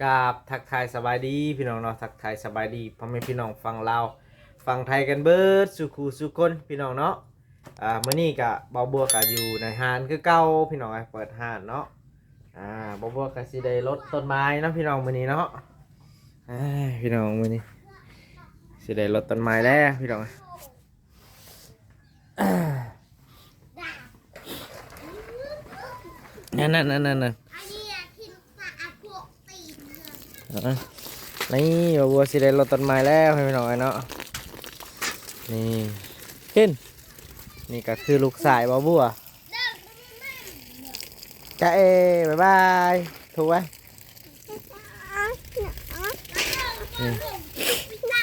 กราบทักทายสบายดีพี่น้องเนาะทักทายสบายดีพ่อแม่พี่น้องฟังลาวฟังไทยกันเบิดสุขูสุคนพี่น้องเนาะมื้อนี้ก็เบาบัวก็อยู่ในห้านคือเก่าพี่น้องเปิดห้านเนาะเบาบัวก็สิได้รดต้นไม้เนาะพี่น้องมื้อนี้เนาะพี่น้องมื้อนี้สิได้รดต้นไม้แล้วพี่น้องนั่นนี่บัวสิได้รดต้นไม้แล้วให้พี่น้องเนาะนี่ขึ้นนี่ก็คือลูกสายบัวจ้าบายบายถูกไหม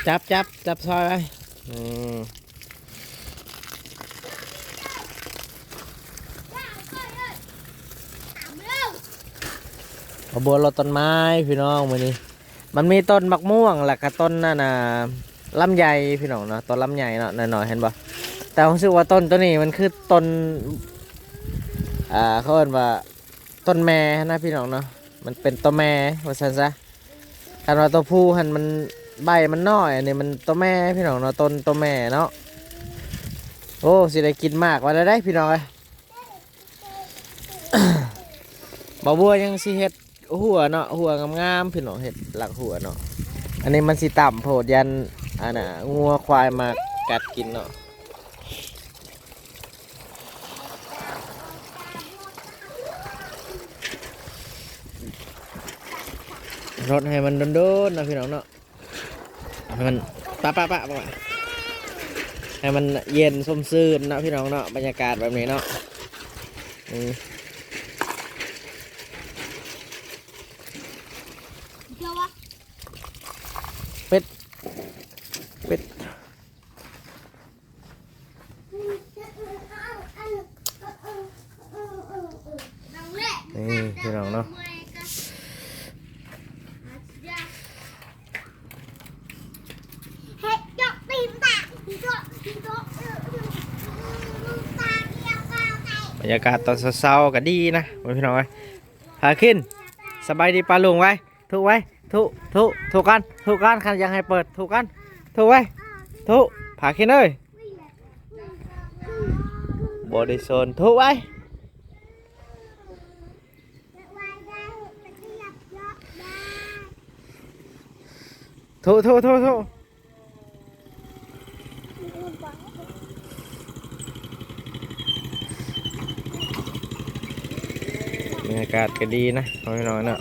จับซอยไปบัวรดต้นไม้พี่น้องมื้อนี้มันมีต้นมะม่วงและก็ต้นนั่นน่ะลำไยพี่น้องเนาะต้นลำไยเนาะหน่อยๆเห็นป่ะแต่ผมรู้สึกว่าต้นตัวนี้มันคือต้นเขาเรียกว่าต้นแม่นะพี่น้องเนาะมันเป็นตัวแม่ว่าซั่นซะคันว่าตัวผู้หันมันใบมันน้อยอันนี้มันตัวแม่พี่น้องเนาะต้นตัวแม่เนาะโอ้สิได้กินมากว่าได้พี่น้องเอ้ย บ่บัวยังสิเฮ็ดหัวเนาะหัวงามๆพี่น้องเฮ็ดหลักหัวเนาะอันนี้มันสิต่ำโพดยันน่ะงัวควายมากัดกินเนาะรดให้มันโดนๆนะพี่น้องเนาะให้มันปะให้มันเย็นส้มซื่นนะพี่น้องเนาะบรรยากาศแบบนี้เนาะเป็ดนี่พี่น้องเนาะบรรยากาศตอนเช้าๆก็ดีนะพี่น้องไว้พาขึ้นสบายดีปลาลุงไว้ถูกไว้ถูกกันคันยังให้เปิดถูกกันถูกไว้ถูกพาขึ้นเลยบอดี้โซนถูกไว้ถูบรรยากาศก็ดีนะพี่น้องเนาะ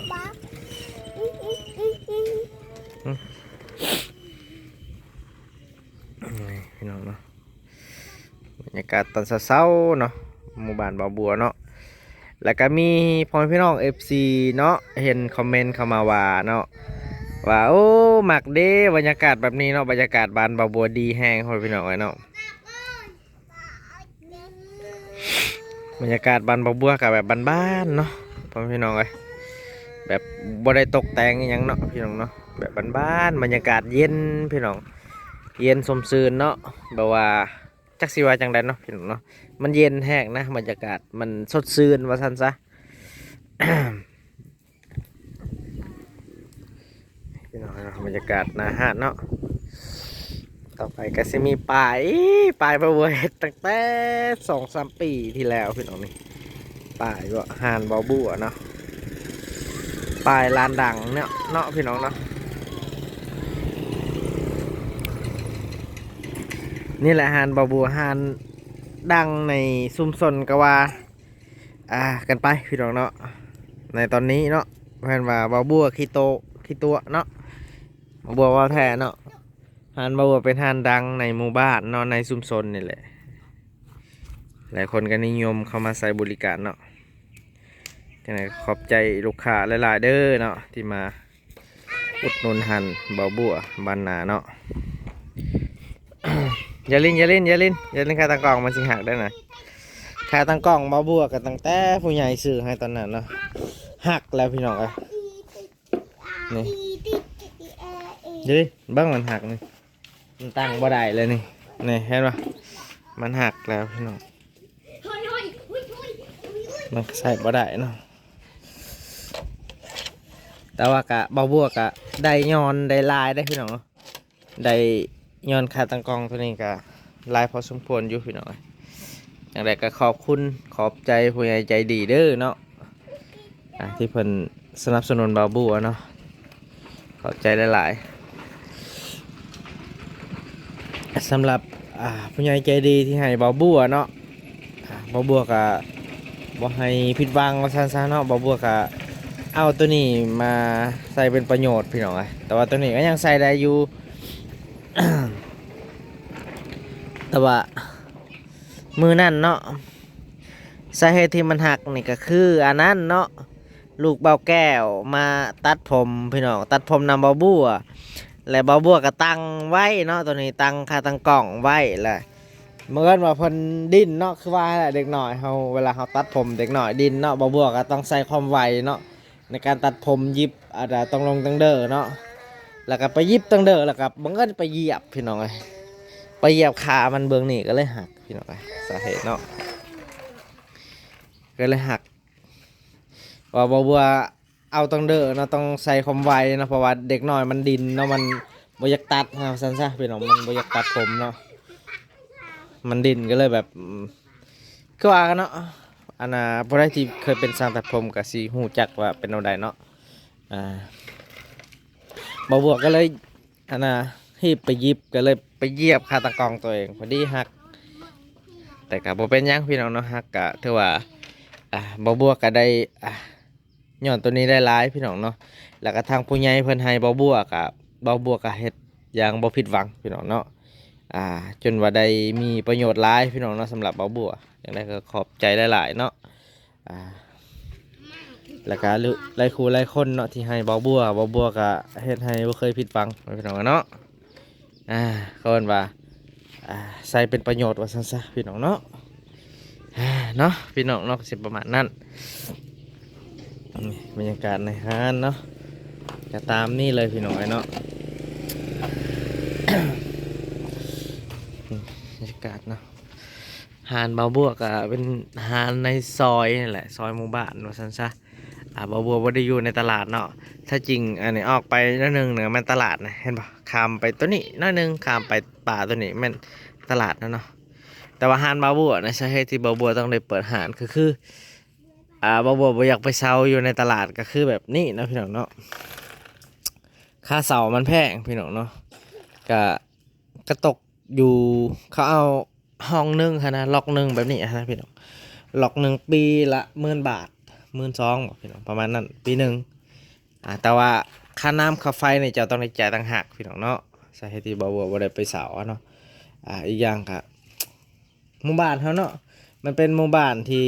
พี่น้องเนาะบรรยากาศตอนเช้าๆเนาะหมู่บ้านบ่อบัวเนาะแล้วก็มีพ่อพี่น้อง FC เนาะเห็นคอมเมนต์เข้ามาว่าเนาะว่าโอ้มักเด้บรรยากาศแบบนี้เนาะบรรยากาศบ้านบ่อบัวดีแห้งพ่อพี่น้องเนาะบรรยากาศบ้านบ่อบัวกับแบบบ้านๆเนาะพ่อพี่น้องแบบบ่ได้ตกแต่งอหยังเนาะพี่น้องเนาะแบบบ้านๆบรรยากาศเย็นพี่น้องเย็นสมซื่นเนาะแบบว่าจักสิว่าจังได๋เนาะพี่น้องเนาะมันเย็นแห้งนะบรรยากาศมันสดชื่นว่าซั่นซะ พี่น้องบรรยากาศหน้าหาดเนาะต่อไปก็สิมีป่ายประเวทตั้งแต่2-3 ปีที่แล้วพี่น้องนี่ป่ายก็หานบ่อบัวเนาะป่ายลานดังเนาะพี่น้องเนาะนี่แหละหานบ่อบัวหานดังในชุมชนกว่ากันไปพี่น้องเนาะในตอนนี้เนาะเพื่อนว่าบ่อบัวขี้ตัวเนาะบ่อบัวว่าแท้เนาะหานบ่อบัวเป็นหานดังในหมู่บ้านเนาะในชุมชนนี่แหละหลายคนก็นิยมเข้ามาใช้บริการเนาะขอบใจลูกค้าหลายๆเด้อเนาะที่มาอุดหนุนหันบ่อบัวบ้านนาเนาะ อย่าลิ้นค่าตั้งกล่องมันสิหักได้หน่อยค่าตั้งกล่องบ่อบัวกับตั้งแต่ผู้ใหญ่ซื้อให้ตอนนั้นเนาะหักแล้วพี่น้องนี่ดูดิบ้างมันหักนี่มันตั้งบ่ได้เลยนี่เห็นปะมันหักแล้วพี่น้อง มันใส่บ่ได้เนาะ แต่ว่ากะเบาบัวกะได้ย้อนได้ลายได้พี่น้องเนาะได้ย้อนคาตังกองตัวนี้กะลายพอสมควรอยู่พี่น้องอย่างไรก็ขอบคุณขอบใจผู้ใหญ่ใจดีเด้อเนาะที่เพิ่นสนับสนุนเบาบัวเนาะขอบใจหลายๆสำหรับผู้ใหญ่ใจดีที่ให้เบาบัวเนาะเบาบัวกะบ่ให้ผิดหวังว่าซั่นๆเนาะเบาบัวกะเอาตัวนี้มาใส่เป็นประโยชน์พี่น้องแต่ว่าตัวนี้ก็ยังใส่ได้อยู่ แต่ว่ามือนั่นเนาะสาเหตุที่มันหักนี่ก็คืออันนั้นเนาะลูกเบาแก้วมาตัดผมพี่น้องตัดผมนำเบาบัวและเบาบัวก็ตั้งไว้เนาะตัวนี้ตั้งค่าตั้งกล่องไว้แหละเมื่อวันว่าเพิ่นดิ้นเนาะคือว่าเด็กหน่อยเฮาเวลาเฮาตัดผมเด็กหน่อยดิ้นเนาะเบาบัวก็ต้องใส่ความไวเนาะในการตัดผมยิบอาจจะต้องลงตั้งเด้อเนาะแล้วก็ไปยิบตั้งเด้อแล้วก็บังเอิญไปเหยียบพี่น้องเอ้ยไปเหยียบขามันเบื้องนี่ก็เลยหักพี่น้องเอ้ยสาเหตุเนาะก็เลยหักว่าบ่บัวเอาตั้งเด้อเนาะต้องใส่ความไวเนาะเพราะว่าเด็กน้อยมันดินเนาะมันบ่อยากตัดนะซั่นซะพี่น้องมันบ่อยากตัดผมเนาะมันดินก็เลยแบบก็ว่ากันเนาะอันน่ะผู้ใดที่เคยเป็นช่างตัดผมก็สิฮู้จักว่าเป็นแนวใดเนาะบ่บัวก็เลยอันน่ะฮีบไปยิบก็เลยไปเหยียบคาตะกองตัวเองพอดีหักแต่ก็บ่เป็นหยังพี่น้องเนาะหักก็ถือว่าบ่บัวก็ได้ย้อนตัวนี้ได้หลายพี่น้องเนาะแล้วก็ทางผู้ใหญ่เพิ่นให้บ่บัวก็เฮ็ดอย่างบ่ผิดหวังพี่น้องเนาะจนว่าได้มีประโยชน์หลายพี่น้องเนาะสำหรับบ่บัวอย่างไรก็ขอบใจหลายๆเนาะแล้วก็หลายครูหลายคนเนาะที่ให้บ่บัวก็เฮ็ดให้บ่เคยผิดหวังพี่น้องเนาะเขาเอิ้นว่าใส่เป็นประโยชน์ว่าซั่นซะพี่น้องเนาะเนาะพี่น้องเนาะสิประมาณนั้นบรรยากาศในห้างเนาะจะตามนี่เลยพี่น้องเนาะ บรรยากาศเนาะหาดบาบัวก็เป็นหาดในซอยนี่แหละซอยหมู่บ้านว่าซั่นซะบาบัวบ่ได้อยู่ในตลาดเนาะถ้าจริงอันนี้ออกไปนิดนึงเนี่ยมันตลาดนะเห็นปะข้ามไปตัวนี้นิดนึงข้ามไปป่าตัวนี้มันตลาดนะเนาะแต่ว่าหาดบาบัวนะใช่เหตุที่บาบัวต้องได้เปิดหาดคือบาบัวบ่อยากไปเซาอยู่ในตลาดก็คือแบบนี้นะพี่น้องเนาะค่าเสามันแพงพี่น้องเนาะกระตกอยู่เขาเอาห้องนึงค่ะนะล็อกนึงแบบนี้ฮะพี่น้องล็อกนึงปีละ10,000 บาท12,000บอกพี่น้องประมาณนั้นปีหนึ่งแต่ว่าค่าน้ำค่าไฟเนี่ยจะต้องได้จ่ายต่างหากพี่น้องเนาะสาเหตุที่บ่ได้ไปเสาเนาะอีกอย่างครับหมู่บ้านเขาเนาะมันเป็นหมู่บ้านที่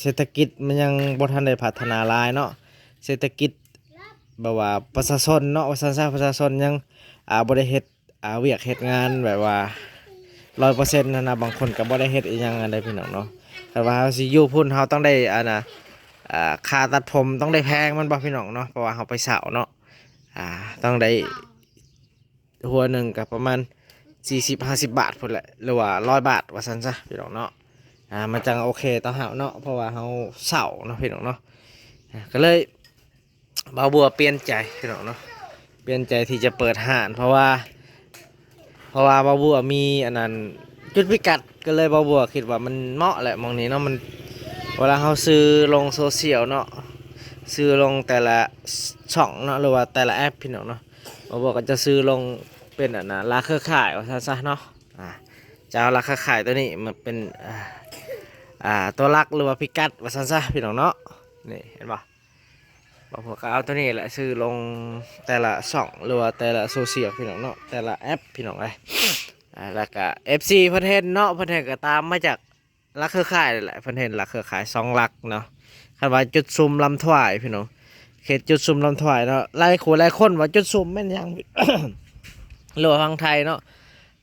เศรษฐกิจมันยังบ่ทันได้พัฒนาหลายเนาะเศรษฐกิจแบบว่าประชาชนเนาะประชาชนยังบ่ได้เฮ็ดเวียกเฮ็ดงานแบบว่า100%นะบางคนก็บ่ได้เฮ็ดอีหยังอะไรพี่น้องเนาะแต่ว่าเฮาสิอยู่พุ่นเฮาต้องได้ค่าตัดผมต้องได้แพงมันบ่พี่น้องเนาะเพราะว่าเฮาไปเสาเนาะต้องได้หัวหนึ่งก็ประมาณ40-50 บาทพุ่นแหละหรือว่า100 บาทว่าซั่นซะพี่น้องเนาะมันจังโอเคต่อเฮาเนาะเพราะว่าเฮาเสาเนาะพี่น้องเนาะก็เลยบ่าวบัวเปลี่ยนใจพี่น้องเนาะเปลี่ยนใจที่จะเปิดห้านเพราะว่าบ่าวบัวมีอันนั้นจุดพิกัดก็เลยบ่าวบัวคิดว่ามันเหมาะแหละมองนี้เนาะมันเวลาเขาซื้อลงโซเชียลเนาะซื้อลงแต่ละช่องเนาะหรือว่าแต่ละแอปพี่น้องเนาะบ่าวบัวก็จะซื้อลงเป็นอันนะราคาเครือข่ายว่าซะเนาะจะเอาราคาขายตัวนี้มันเป็นตัวลักหรือว่าพิกัดว่าซะพี่น้องเนาะนี่เห็นปะบอกผมก็เอาตัวนี้แหละซื้อลงแต่ละช่องหรือว่าแต่ละโซเชียลพี่น้องเนาะแต่ละแอปพี่น้องเลยแล้วก็ FC เพิ่นเห็นเนาะเพิ่นเห็นก็ตามมาจากลักเครือข่ายแหละเพิ่นเห็นลักเครือข่าย2 ลักเนาะคันว่าจุดซุมลำถวายพี่น้องเขตจุดซุมลำถวายเนาะหลายคนว่าจุดซุมแม่นยัง หรือว่าทางไทยเนาะ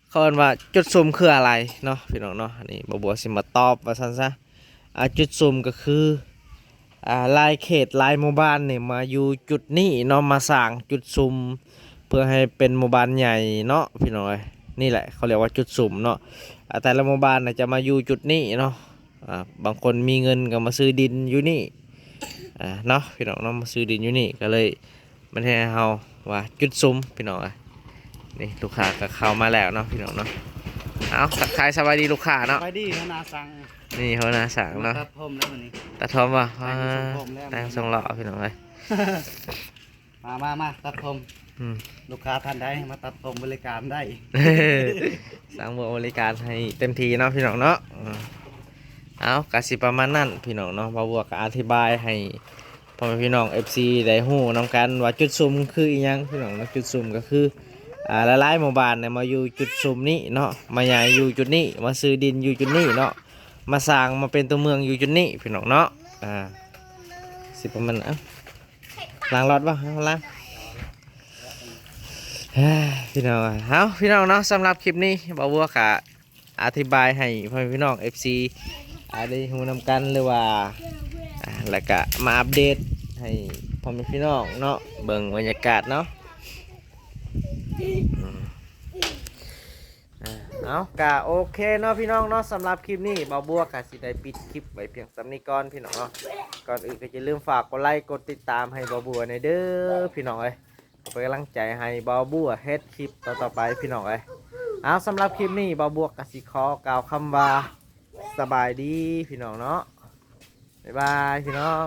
เขาเรียกว่าจุดซุมคืออะไรเนาะพี่น้องเนาะอันนี้บัวสิมาตอบว่าซั่นซะจุดซุมก็คือลายเขตลายหมู่บ้านเนี่ยมาอยู่จุดนี้เนาะมาสร้างจุดซุมเพื่อให้เป็นหมู่บ้านใหญ่เนาะพี่น้องนี่แหละเขาเรียกว่าจุดซุมเนาะแต่ละหมู่บ้านจะมาอยู่จุดนี้เนาะบางคนมีเงินก็มาซื้อดินอยู่นี่ เนาะพี่น้องเนาะมาซื้อดินอยู่นี่ก็เลยมันให้เฮาว่าจุดซุ้มพี่น้องนี่ลูกค้าก็เข้ามาแล้วเนาะพี่น้องเนาะเอาทักทายสวัสดีลูกค้าเนาะ ไปดีเขานาสั่ง นี่เขานาสั่งเนาะ ตัดผมแล้ววันนี้ ตัดทอมว่ะ แต่งทรงผมแล้ว แต่งทรงหล่อพี่น้องเลย มาตัดผม อืม ลูกค้าท่านใดมาตัดผมบริการได้ สั่งบริการให้เต็มที่เนาะพี่น้องเนาะเอากสิประมาณนั้นพี่น้องเนาะบ่าวบัวก็อธิบายให้พ่อแม่พี่น้อง FC ได้ฮู้นำกันว่าจุดซุมคืออีหยังพี่น้องเนาะจุดซุมก็คือหลายๆหมู่บ้านเนี่ยมาอยู่จุดซุมนี้เนาะมาย้ายอยู่จุดนี้มาซื้อดินอยู่จุดนี้เนาะมาสร้างมาเป็นตัวเมืองอยู่จุดนี้พี่น้องเนาะสิประมาณล้างรถป่ะล้างพี่น้องพี่น้องเนาะสำหรับคลิปนี้บ่าวบัวก็อธิบายให้พ่อแม่พี่น้อง FC ได้ฮู้นำกันหรือว่าแล้วก็มาอัปเดตให้พ่อแม่พี่น้องเนาะเบิ่งบรรยากาศเนาะเอากะโอเคเนาะพี่น้องเนาะสำหรับคลิปนี้บ่าวบัวกะสิได้ปิดคลิปไว้เพียงสำนี้ก่อนพี่น้องเนาะก่อนอื่นก็อย่าลืมฝากกดไลค์กดติดตามให้บ่าวบัวในเด้อพี่น้องเอ้ยเป็นกำลังใจให้บ่าวบัวเฮ็ดคลิปต่อไปพี่น้องเอ้ยเอาสำหรับคลิปนี้บ่าวบัวกะสิขอกล่าวคำว่าสบายดีพี่น้องเนาะบ๊ายบายพี่น้อง